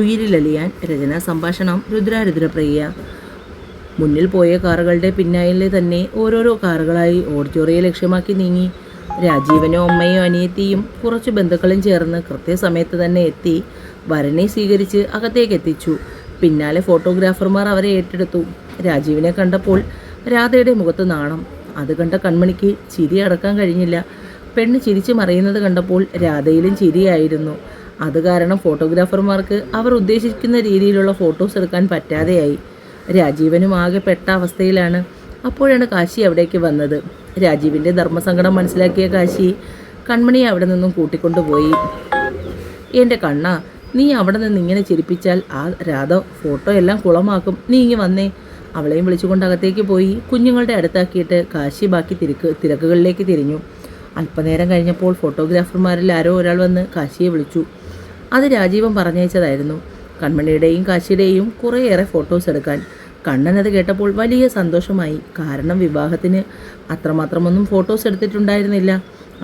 ഉയിരിലലിയാൻ. രചനാ സംഭാഷണം രുദ്രാരുദ്രപ്രിയ. മുന്നിൽ പോയ കാറുകളുടെ പിന്നാലെ തന്നെ ഓരോരോ കാറുകളായി ഓഡിറ്റോറിയം ലക്ഷ്യമാക്കി നീങ്ങി. രാജീവനോ അമ്മയോ അനിയത്തിയും കുറച്ച് ബന്ധുക്കളും ചേർന്ന് കൃത്യസമയത്ത് തന്നെ എത്തി വരനെ സ്വീകരിച്ച് അകത്തേക്ക് എത്തിച്ചു. പിന്നാലെ ഫോട്ടോഗ്രാഫർമാർ അവരെ ഏറ്റെടുത്തു. രാജീവിനെ കണ്ടപ്പോൾ രാധയുടെ മുഖത്ത് നാണം. അത് കണ്ട കൺമണിക്ക് ചിരി അടക്കാൻ കഴിഞ്ഞില്ല. പെണ്ണ് ചിരിച്ചു മറയുന്നത് കണ്ടപ്പോൾ രാധയിലും ചിരിയായിരുന്നു. അത് കാരണം ഫോട്ടോഗ്രാഫർമാർക്ക് അവർ ഉദ്ദേശിക്കുന്ന രീതിയിലുള്ള ഫോട്ടോസ് എടുക്കാൻ പറ്റാതെയായി. രാജീവനും ആകെ പെട്ട അവസ്ഥയിലാണ്. അപ്പോഴാണ് കാശി അവിടേക്ക് വന്നത്. രാജീവിൻ്റെ ധർമ്മസങ്കടം മനസ്സിലാക്കിയ കാശി കൺമണിയെ അവിടെ നിന്നും കൂട്ടിക്കൊണ്ടുപോയി. എൻ്റെ കണ്ണ, നീ അവിടെ നിന്ന് ഇങ്ങനെ ചിരിപ്പിച്ചാൽ ആ രാധ ഫോട്ടോ എല്ലാം കുളമാക്കും. നീ ഇങ്ങ് വന്നേ. അവളെയും വിളിച്ചുകൊണ്ട് അകത്തേക്ക് പോയി കുഞ്ഞുങ്ങളുടെ അടുത്താക്കിയിട്ട് കാശി ബാക്കി തിരക്കുകളിലേക്ക് തിരിഞ്ഞു. അല്പനേരം കഴിഞ്ഞപ്പോൾ ഫോട്ടോഗ്രാഫർമാരിൽ ആരോ ഒരാൾ വന്ന് കാശിയെ വിളിച്ചു. അത് രാജീവൻ പറഞ്ഞയച്ചതായിരുന്നു. കൺമണിയുടെയും കാശിയുടെയും കുറേയേറെ ഫോട്ടോസ് എടുക്കാൻ. കണ്ണനത് കേട്ടപ്പോൾ വലിയ സന്തോഷമായി. കാരണം വിവാഹത്തിന് അത്രമാത്രമൊന്നും ഫോട്ടോസ് എടുത്തിട്ടുണ്ടായിരുന്നില്ല.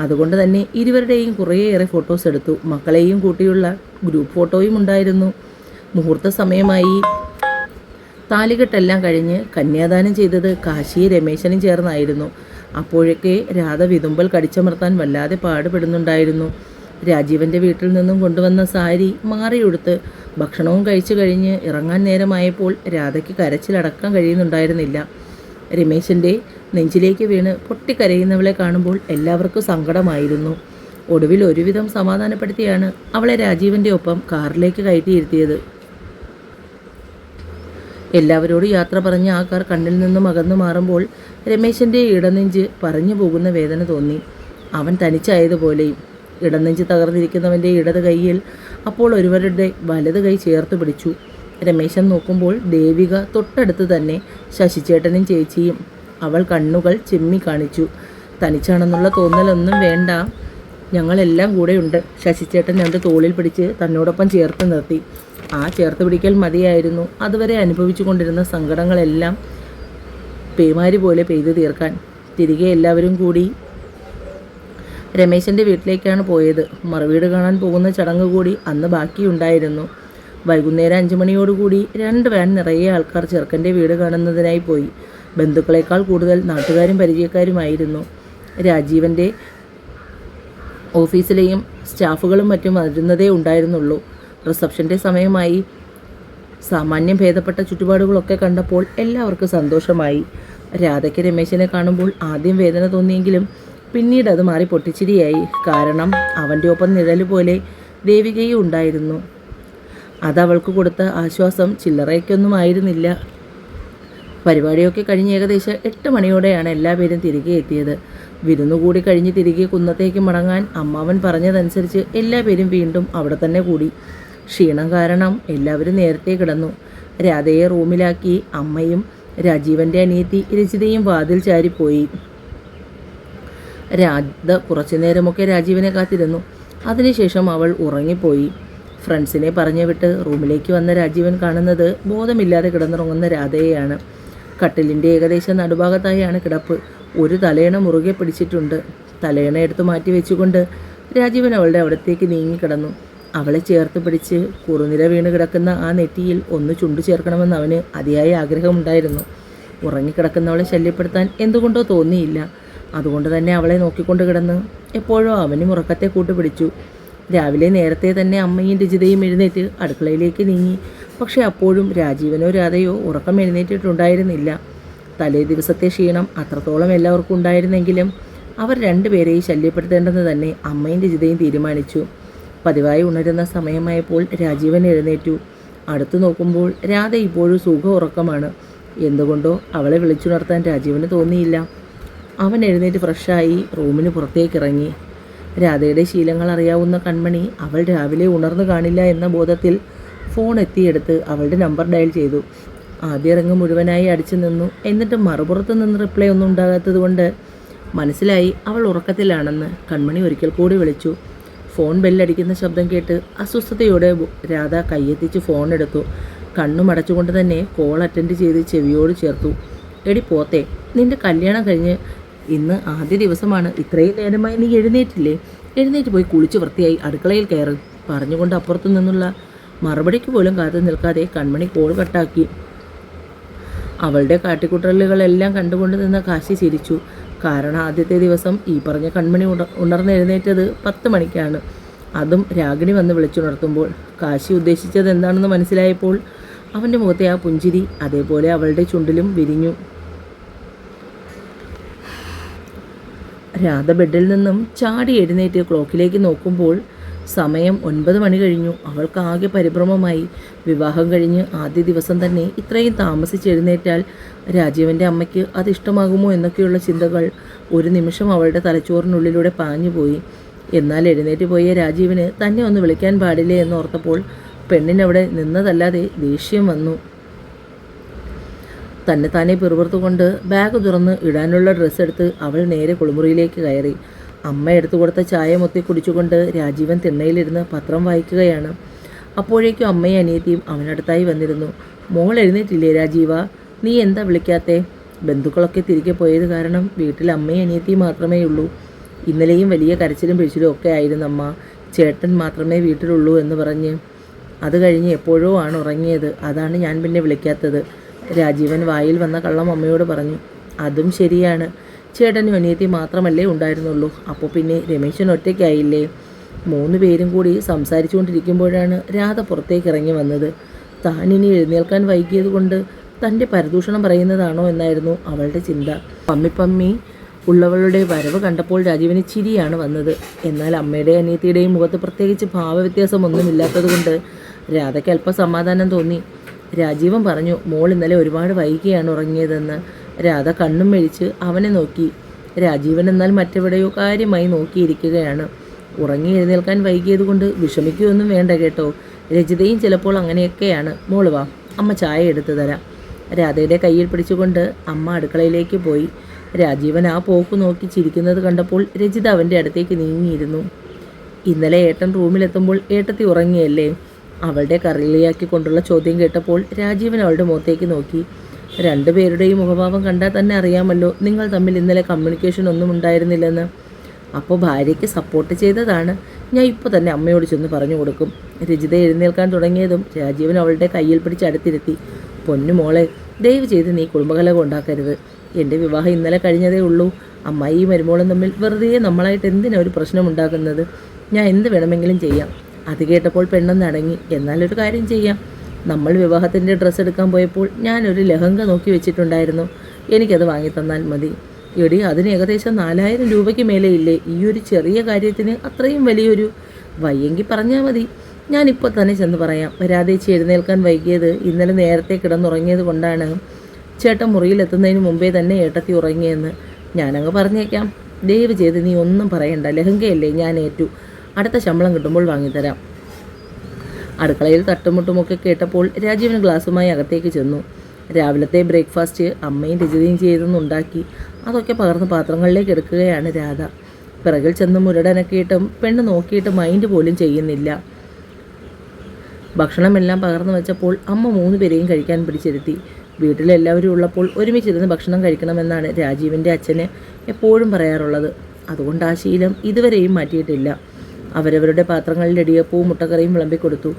അതുകൊണ്ട് തന്നെ ഇരുവരുടെയും കുറേയേറെ ഫോട്ടോസ് എടുത്തു. മക്കളെയും കൂട്ടിയുള്ള ഗ്രൂപ്പ് ഫോട്ടോയും ഉണ്ടായിരുന്നു. മുഹൂർത്ത സമയമായി. താലികെട്ടെല്ലാം കഴിഞ്ഞ് കന്യാദാനം ചെയ്തത് കാശിയും രമേശനും ചേർന്നായിരുന്നു. അപ്പോഴൊക്കെ രാധ വിതുമ്പൽ കടിച്ചമർത്താൻ വല്ലാതെ പാടുപെടുന്നുണ്ടായിരുന്നു. രാജീവൻ്റെ വീട്ടിൽ നിന്നും കൊണ്ടുവന്ന സാരി മാറിയുടുത്ത് ഭക്ഷണവും കഴിച്ചു കഴിഞ്ഞ് ഇറങ്ങാൻ നേരമായപ്പോൾ രാധയ്ക്ക് കരച്ചിലടക്കാൻ കഴിയുന്നുണ്ടായിരുന്നില്ല. രമേശൻ്റെ നെഞ്ചിലേക്ക് വീണ് പൊട്ടിക്കരയുന്നവളെ കാണുമ്പോൾ എല്ലാവർക്കും സങ്കടമായിരുന്നു. ഒടുവിൽ ഒരുവിധം സമാധാനപ്പെടുത്തിയാണ് അവളെ രാജീവൻ്റെ ഒപ്പം കാറിലേക്ക് കയറ്റിയിരുത്തിയത്. എല്ലാവരോടും യാത്ര പറഞ്ഞ് ആ കാർ കണ്ണിൽ നിന്നും അകന്നു മാറുമ്പോൾ രമേശൻ്റെ ഇടനെഞ്ച് പറഞ്ഞു പോകുന്ന വേദന തോന്നി. അവൻ തനിച്ചായതുപോലെയും. ഇടനെഞ്ച് തകർന്നിരിക്കുന്നവൻ്റെ ഇടത് കൈയിൽ അപ്പോൾ ഒരുവരുടെ വലത് കൈ ചേർത്ത് പിടിച്ചു. രമേശൻ നോക്കുമ്പോൾ ദേവിക തൊട്ടടുത്ത് തന്നെ ശശിചേട്ടനും ചേച്ചിയും. അവൾ കണ്ണുകൾ ചെമ്മി കാണിച്ചു. തനിച്ചാണെന്നുള്ള തോന്നലൊന്നും വേണ്ട, ഞങ്ങളെല്ലാം കൂടെയുണ്ട്. ശശിചേട്ടൻ എൻ്റെ തോളിൽ പിടിച്ച് തന്നോടൊപ്പം ചേർത്ത് നിർത്തി. ആ ചേർത്ത് പിടിക്കൽ മതിയായിരുന്നു അതുവരെ അനുഭവിച്ചു കൊണ്ടിരുന്ന സങ്കടങ്ങളെല്ലാം പേമാരി പോലെ പെയ്തു തീർക്കാൻ. തിരികെ എല്ലാവരും കൂടി രമേശൻ്റെ വീട്ടിലേക്കാണ് പോയത്. മറുവീട് കാണാൻ പോകുന്ന ചടങ്ങ് കൂടി അന്ന് ബാക്കിയുണ്ടായിരുന്നു. വൈകുന്നേരം 5 മണിയോടുകൂടി 2 വാൻ നിറയെ ആൾക്കാർ ചെറുക്കൻ്റെ വീട് കാണുന്നതിനായി പോയി. ബന്ധുക്കളെക്കാൾ കൂടുതൽ നാട്ടുകാരും പരിചയക്കാരുമായിരുന്നു. രാജീവൻ്റെ ഓഫീസിലെയും സ്റ്റാഫുകളും മറ്റും വരുന്നതേ ഉണ്ടായിരുന്നുള്ളൂ. റിസപ്ഷൻ്റെ സമയമായി. സാമാന്യം ഭേദപ്പെട്ട ചുറ്റുപാടുകളൊക്കെ കണ്ടപ്പോൾ എല്ലാവർക്കും സന്തോഷമായി. രാധയ്ക്ക് രമേശനെ കാണുമ്പോൾ ആദ്യം വേദന തോന്നിയെങ്കിലും പിന്നീട് അത് മാറി പൊട്ടിച്ചിരിയായി. കാരണം അവൻ്റെ ഒപ്പം നിഴല് പോലെ ദേവികയും ഉണ്ടായിരുന്നു. അതവൾക്ക് കൊടുത്ത ആശ്വാസം ചില്ലറയ്ക്കൊന്നും ആയിരുന്നില്ല. പരിപാടിയൊക്കെ കഴിഞ്ഞ് ഏകദേശം 8 മണിയോടെയാണ് എല്ലാവരും തിരികെ എത്തിയത്. വിരുന്നുകൂടി കഴിഞ്ഞ് തിരികെ കുന്നത്തേക്ക് മടങ്ങാൻ അമ്മാവൻ പറഞ്ഞതനുസരിച്ച് എല്ലാവരും വീണ്ടും അവിടെ തന്നെ കൂടി. ക്ഷീണം കാരണം എല്ലാവരും നേരത്തെ കിടന്നു. രാധയെ റൂമിലാക്കി അമ്മയും രാജീവൻ്റെ അനിയത്തി രചിതയും വാതിൽ ചാരിപ്പോയി. രാധ കുറച്ചു നേരമൊക്കെ രാജീവനെ കാത്തിരുന്നു. അതിനുശേഷം അവൾ ഉറങ്ങിപ്പോയി. ഫ്രണ്ട്സിനെ പറഞ്ഞു വിട്ട് റൂമിലേക്ക് വന്ന രാജീവൻ കാണുന്നത് ബോധമില്ലാതെ കിടന്നുറങ്ങുന്ന രാധയെയാണ്. കട്ടിലിൻ്റെ ഏകദേശം നടുഭാഗത്തായാണ് കിടപ്പ്. ഒരു തലയണ മുറുകെ പിടിച്ചിട്ടുണ്ട്. തലയണ എടുത്ത് മാറ്റി വെച്ചുകൊണ്ട് രാജീവൻ അവളുടെ അവിടത്തേക്ക് നീങ്ങിക്കിടന്നു. അവളെ ചേർത്ത് പിടിച്ച് കുറുനിര വീണ് കിടക്കുന്ന ആ നെറ്റിയിൽ ഒന്ന് ചുണ്ടു ചേർക്കണമെന്ന് അവന് അതിയായ ആഗ്രഹമുണ്ടായിരുന്നു. ഉറങ്ങിക്കിടക്കുന്നവളെ ശല്യപ്പെടുത്താൻ എന്തുകൊണ്ടോ തോന്നിയില്ല. അതുകൊണ്ട് തന്നെ അവളെ നോക്കിക്കൊണ്ട് കിടന്ന് എപ്പോഴോ അവനും ഉറക്കത്തെ കൂട്ടുപിടിച്ചു. രാവിലെ നേരത്തെ തന്നെ അമ്മയും രചിതയും എഴുന്നേറ്റ് അടുക്കളയിലേക്ക് നീങ്ങി. പക്ഷേ അപ്പോഴും രാജീവനോ രാധയോ ഉറക്കം എഴുന്നേറ്റിട്ടുണ്ടായിരുന്നില്ല. തലേ ദിവസത്തെ ക്ഷീണം അത്രത്തോളം എല്ലാവർക്കും ഉണ്ടായിരുന്നെങ്കിലും അവർ 2 പേരെയും ശല്യപ്പെടുത്തേണ്ടെന്ന് തന്നെ അമ്മയും രചിതയും തീരുമാനിച്ചു. പതിവായി ഉണരുന്ന സമയമായപ്പോൾ രാജീവൻ എഴുന്നേറ്റു. അടുത്തു നോക്കുമ്പോൾ രാധ ഇപ്പോഴും സുഖ ഉറക്കമാണ്. എന്തുകൊണ്ടോ അവളെ വിളിച്ചുണർത്താൻ രാജീവന് തോന്നിയില്ല. അവൻ എഴുന്നേറ്റ് ഫ്രഷായി റൂമിന് പുറത്തേക്കിറങ്ങി. രാധയുടെ ശീലങ്ങൾ അറിയാവുന്ന കൺമണി അവൾ രാവിലെ ഉണർന്നു കാണില്ല എന്ന ബോധത്തിൽ ഫോൺ എത്തിയെടുത്ത് അവളുടെ നമ്പർ ഡയൽ ചെയ്തു. ആദ്യ ഇറങ്ങ് മുഴുവനായി അടിച്ചു നിന്നു. എന്നിട്ട് മറുപുറത്ത് നിന്ന് റിപ്ലൈ ഒന്നും ഉണ്ടാകാത്തത് കൊണ്ട് മനസ്സിലായി അവൾ ഉറക്കത്തിലാണെന്ന്. കൺമണി ഒരിക്കൽ കൂടി വിളിച്ചു. ഫോൺ ബെല്ലടിക്കുന്ന ശബ്ദം കേട്ട് അസ്വസ്ഥതയോടെ രാധ കയ്യെത്തിച്ച് ഫോൺ എടുത്തു. കണ്ണുമടച്ചുകൊണ്ട് തന്നെ കോൾ അറ്റൻഡ് ചെയ്ത് ചെവിയോട് ചേർത്തു. എടി പോത്തെ, നിൻ്റെ കല്യാണം കഴിഞ്ഞ് ഇന്ന് ആദ്യ ദിവസമാണ്. ഇത്രയും നേരമായി നീ എഴുന്നേറ്റില്ലേ? എഴുന്നേറ്റ് പോയി കുളിച്ച് വൃത്തിയായി അടുക്കളയിൽ കയറ്. പറഞ്ഞുകൊണ്ട് അപ്പുറത്തു നിന്നുള്ള മറുപടിക്ക് പോലും കാത്തു നിൽക്കാതെ കൺമണി കോൾ കട്ടാക്കി. അവളുടെ കാട്ടിക്കുട്ടലുകളെല്ലാം കണ്ടുകൊണ്ട് നിന്ന കാശി ചിരിച്ചു. കാരണം ആദ്യത്തെ ദിവസം ഈ പറഞ്ഞ കൺമണി ഉണർന്നെഴുന്നേറ്റത് 10 മണിക്കാണ്. അതും രാഗിണി വന്ന് വിളിച്ചുണർത്തുമ്പോൾ. കാശി ഉദ്ദേശിച്ചത് എന്താണെന്ന് മനസ്സിലായപ്പോൾ അവൻ്റെ മുഖത്തെ ആ പുഞ്ചിരി അതേപോലെ അവളുടെ ചുണ്ടിലും വിരിഞ്ഞു. രാധ ബെഡിൽ നിന്നും ചാടി എഴുന്നേറ്റ് ക്ലോക്കിലേക്ക് നോക്കുമ്പോൾ സമയം 9 മണി കഴിഞ്ഞു. അവൾക്ക് ആകെ പരിഭ്രമമായി. വിവാഹം കഴിഞ്ഞ് ആദ്യ ദിവസം തന്നെ ഇത്രയും താമസിച്ചെഴുന്നേറ്റാൽ രാജീവൻ്റെ അമ്മയ്ക്ക് അതിഷ്ടമാകുമോ എന്നൊക്കെയുള്ള ചിന്തകൾ ഒരു നിമിഷം അവളുടെ തലച്ചോറിനുള്ളിലൂടെ പാഞ്ഞുപോയി. എന്നാൽ എഴുന്നേറ്റ് പോയ രാജീവിന് തന്നെ ഒന്ന് വിളിക്കാൻ പാടില്ലേ എന്നോർത്തപ്പോൾ പെണ്ണിനവിടെ നിന്നതല്ലാതെ ദേഷ്യം വന്നു. തന്നെ താനെ പിറുപിറുത്തുകൊണ്ട് ബാഗ് തുറന്ന് ഇടാനുള്ള ഡ്രസ്സ് എടുത്ത് അവൾ നേരെ കുളിമുറിയിലേക്ക് കയറി. അമ്മ എടുത്തു കൊടുത്ത ചായ മൊത്തി കുടിച്ചുകൊണ്ട് രാജീവൻ തിണ്ണയിലിരുന്ന് പത്രം വായിക്കുകയാണ്. അപ്പോഴേക്കും അമ്മയും അനിയത്തിയും അവനടുത്തായി വന്നിരുന്നു. മോൾ എഴുന്നേറ്റില്ലേ രാജീവ, നീ എന്താ വിളിക്കാത്തേ? ബന്ധുക്കളൊക്കെ തിരികെ പോയത് കാരണം വീട്ടിൽ അമ്മയും അനിയത്തിയും മാത്രമേ ഉള്ളൂ. ഇന്നലെയും വലിയ കരച്ചിലും പിഴിച്ചിലും ഒക്കെ ആയിരുന്നു അമ്മ. ചേട്ടൻ മാത്രമേ വീട്ടിലുള്ളൂ എന്ന് പറഞ്ഞ്. അത് കഴിഞ്ഞ് എപ്പോഴോ ആണ് ഉറങ്ങിയത്. അതാണ് ഞാൻ പിന്നെ വിളിക്കാത്തത്. രാജീവൻ വായിൽ വന്ന കള്ളം അമ്മയോട് പറഞ്ഞു. അതും ശരിയാണ്, ചേട്ടനും അനിയത്തി മാത്രമല്ലേ ഉണ്ടായിരുന്നുള്ളൂ. അപ്പോൾ പിന്നെ രമേശൻ ഒറ്റയ്ക്കായില്ലേ? 3 പേരും കൂടി സംസാരിച്ചുകൊണ്ടിരിക്കുമ്പോഴാണ് രാധ പുറത്തേക്ക് ഇറങ്ങി വന്നത്. താനിനി എഴുന്നേൽക്കാൻ വൈകിയത് കൊണ്ട് തൻ്റെ പരദൂഷണം പറയുന്നതാണോ എന്നായിരുന്നു അവളുടെ ചിന്ത. പമ്മി ഉള്ളവളുടെ വരവ് കണ്ടപ്പോൾ രാജീവിന് ചിരിയാണ് വന്നത്. എന്നാൽ അമ്മയുടെ അനിയത്തിയുടെയും മുഖത്ത് പ്രത്യേകിച്ച് ഭാവവ്യത്യാസമൊന്നുമില്ലാത്തതുകൊണ്ട് രാധയ്ക്ക് അല്പം സമാധാനം തോന്നി. രാജീവൻ പറഞ്ഞു, മോൾ ഇന്നലെ ഒരുപാട് വൈകിയാണ് ഉറങ്ങിയതെന്ന്. രാധ കണ്ണും മെഴിച്ച് അവനെ നോക്കി. രാജീവൻ എന്നാൽ മറ്റെവിടെയോ കാര്യമായി നോക്കിയിരിക്കുകയാണ്. ഉറങ്ങി എഴുന്നേൽക്കാൻ വൈകിയത് കൊണ്ട് വിഷമിക്കുകയൊന്നും വേണ്ട കേട്ടോ. രജിതയും ചിലപ്പോൾ അങ്ങനെയൊക്കെയാണ്. മോള് വാ, അമ്മ ചായ എടുത്തു തരാം. രാധയുടെ കയ്യിൽ പിടിച്ചുകൊണ്ട് അമ്മ അടുക്കളയിലേക്ക് പോയി. രാജീവൻ ആ പോക്ക് നോക്കി ചിരിക്കുന്നത് കണ്ടപ്പോൾ രജിത അവൻ്റെ അടുത്തേക്ക് നീങ്ങിയിരുന്നു. ഇന്നലെ ഏട്ടൻ റൂമിലെത്തുമ്പോൾ ഏട്ടത്തി ഉറങ്ങിയല്ലേ? അവളുടെ കറിളിയാക്കിക്കൊണ്ടുള്ള ചോദ്യം കേട്ടപ്പോൾ രാജീവൻ അവളുടെ മുഖത്തേക്ക് നോക്കി. 2 പേരുടെയും മുഖഭാവം കണ്ടാൽ തന്നെ അറിയാമല്ലോ നിങ്ങൾ തമ്മിൽ ഇന്നലെ കമ്മ്യൂണിക്കേഷൻ ഒന്നും ഉണ്ടായിരുന്നില്ലെന്ന്. അപ്പോൾ ഭാര്യയ്ക്ക് സപ്പോർട്ട് ചെയ്തതാണ്. ഞാൻ ഇപ്പോൾ തന്നെ അമ്മയോട് ചെന്ന് പറഞ്ഞു കൊടുക്കും. രജിത എഴുന്നേൽക്കാൻ തുടങ്ങിയതും രാജീവൻ അവളുടെ കയ്യിൽ പിടിച്ച് അടുത്തിരുത്തി. പൊന്നു മോളെ, ദയവ് ചെയ്ത് നീ കുടുംബകലഹം ഉണ്ടാക്കരുത്. എൻ്റെ വിവാഹം ഇന്നലെ കഴിഞ്ഞതേ ഉള്ളൂ. അമ്മായി മരുമോളും തമ്മിൽ വെറുതെ നമ്മളായിട്ട് എന്തിനാ ഒരു പ്രശ്നം ഉണ്ടാക്കുന്നത്? ഞാൻ എന്ത് വേണമെങ്കിലും ചെയ്യാം. അത് കേട്ടപ്പോൾ പെണ്ണെന്ന് അടങ്ങി. എന്നാലൊരു കാര്യം ചെയ്യാം. നമ്മൾ വിവാഹത്തിൻ്റെ ഡ്രസ്സ് എടുക്കാൻ പോയപ്പോൾ ഞാനൊരു ലഹങ്ക നോക്കി വെച്ചിട്ടുണ്ടായിരുന്നു. എനിക്കത് വാങ്ങിത്തന്നാൽ മതി. എടി, അതിന് ഏകദേശം 4000 രൂപയ്ക്ക് മേലെ ഇല്ലേ? ഈ ഒരു ചെറിയ കാര്യത്തിന് അത്രയും വലിയൊരു വയ്യെങ്കിൽ പറഞ്ഞാൽ മതി. ഞാനിപ്പോൾ തന്നെ ചെന്ന് പറയാം. രാധേച്ചി എഴുന്നേൽക്കാൻ വൈകിയത് ഇന്നലെ നേരത്തെ കിടന്നുറങ്ങിയത് കൊണ്ടാണ്. ചേട്ടൻ മുറിയിലെത്തുന്നതിന് മുമ്പേ തന്നെ ഏട്ടത്തി ഉറങ്ങിയെന്ന് ഞാനങ്ങ് പറഞ്ഞേക്കാം. ദയവ് ചെയ്ത് നീ ഒന്നും പറയണ്ട. ലഹങ്കയല്ലേ, ഞാൻ ഏറ്റു. അടുത്ത ശമ്പളം കിട്ടുമ്പോൾ വാങ്ങിത്തരാം. അടുക്കളയിൽ തട്ടുമുട്ടുമൊക്കെ കേട്ടപ്പോൾ രാജീവൻ ഗ്ലാസുമായി അകത്തേക്ക് ചെന്നു. രാവിലത്തെ ബ്രേക്ക്ഫാസ്റ്റ് അമ്മയും രജിതയും ചെയ്തെന്നുണ്ടാക്കി. അതൊക്കെ പകർന്ന് പാത്രങ്ങളിലേക്ക് എടുക്കുകയാണ് രാധ. പിറകിൽ ചെന്ന് മുരടനക്കിയിട്ടും പെണ്ണ് നോക്കിയിട്ട് മൈൻഡ് പോലും ചെയ്യുന്നില്ല. ഭക്ഷണമെല്ലാം പകർന്നു വെച്ചപ്പോൾ അമ്മ 3 പേരെയും കഴിക്കാൻ പിടിച്ചിരുത്തി. വീട്ടിലെല്ലാവരും ഉള്ളപ്പോൾ ഒരുമിച്ചിരുന്ന് ഭക്ഷണം കഴിക്കണമെന്നാണ് രാജീവിൻ്റെ അച്ഛന് എപ്പോഴും പറയാറുള്ളത്. അതുകൊണ്ട് ആ ശീലം ഇതുവരെയും മാറ്റിയിട്ടില്ല. അവരവരുടെ പാത്രങ്ങളിൽ ഇടിയപ്പവും മുട്ടക്കറിയും വിളമ്പിക്കൊടുത്തു.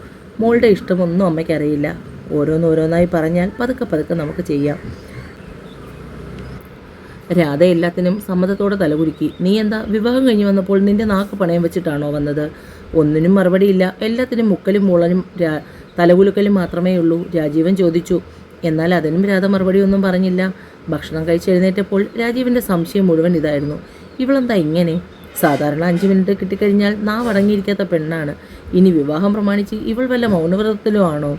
മോളുടെ ഇഷ്ടമൊന്നും അമ്മയ്ക്കറിയില്ല. ഓരോന്നോരോന്നായി പറഞ്ഞാൽ പതുക്കെ പതുക്കെ നമുക്ക് ചെയ്യാം. രാധ എല്ലാത്തിനും സമ്മതത്തോടെ തലകുലുക്കി. നീ എന്താ വിവാഹം കഴിഞ്ഞ് വന്നപ്പോൾ നിന്റെ നാക്ക് പണയം വെച്ചിട്ടാണോ വന്നത്? ഒന്നിനും മറുപടിയില്ല. എല്ലാത്തിനും മുക്കലും മൂളനും തലകുലുക്കലും മാത്രമേ ഉള്ളൂ. രാജീവൻ ചോദിച്ചു. എന്നാൽ അതിനും രാധ മറുപടിയൊന്നും പറഞ്ഞില്ല. ഭക്ഷണം കഴിച്ചെഴുന്നേറ്റപ്പോൾ രാജീവിൻ്റെ സംശയം മുഴുവൻ ഇതായിരുന്നു. ഇവളെന്താ ഇങ്ങനെ? സാധാരണ 5 മിനിറ്റ് കിട്ടിക്കഴിഞ്ഞാൽ നാവടങ്ങിയിരിക്കാത്ത പെണ്ണാണ്. ഇനി വിവാഹം പ്രമാണിച്ച് ഇവൾ വല്ല മൗനവ്രതത്തിലോ ആണോ?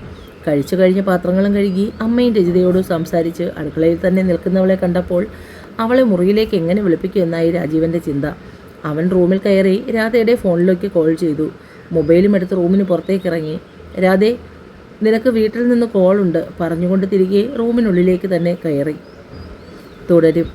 കഴിച്ചു കഴിഞ്ഞ പാത്രങ്ങളും കഴുകി അമ്മയും രജിതയോടും സംസാരിച്ച് അടുക്കളയിൽ തന്നെ നിൽക്കുന്നവളെ കണ്ടപ്പോൾ അവളെ മുറിയിലേക്ക് എങ്ങനെ വിളിപ്പിക്കുമെന്നായി രാജീവൻ്റെ ചിന്ത. അവൻ റൂമിൽ കയറി രാധയുടെ ഫോണിലേക്ക് കോൾ ചെയ്തു. മൊബൈലും എടുത്ത് റൂമിന് പുറത്തേക്ക് ഇറങ്ങി. രാധേ, നിനക്ക് വീട്ടിൽ നിന്ന് കോളുണ്ട് പറഞ്ഞുകൊണ്ട് തിരികെ റൂമിനുള്ളിലേക്ക് തന്നെ കയറി. തുടരും.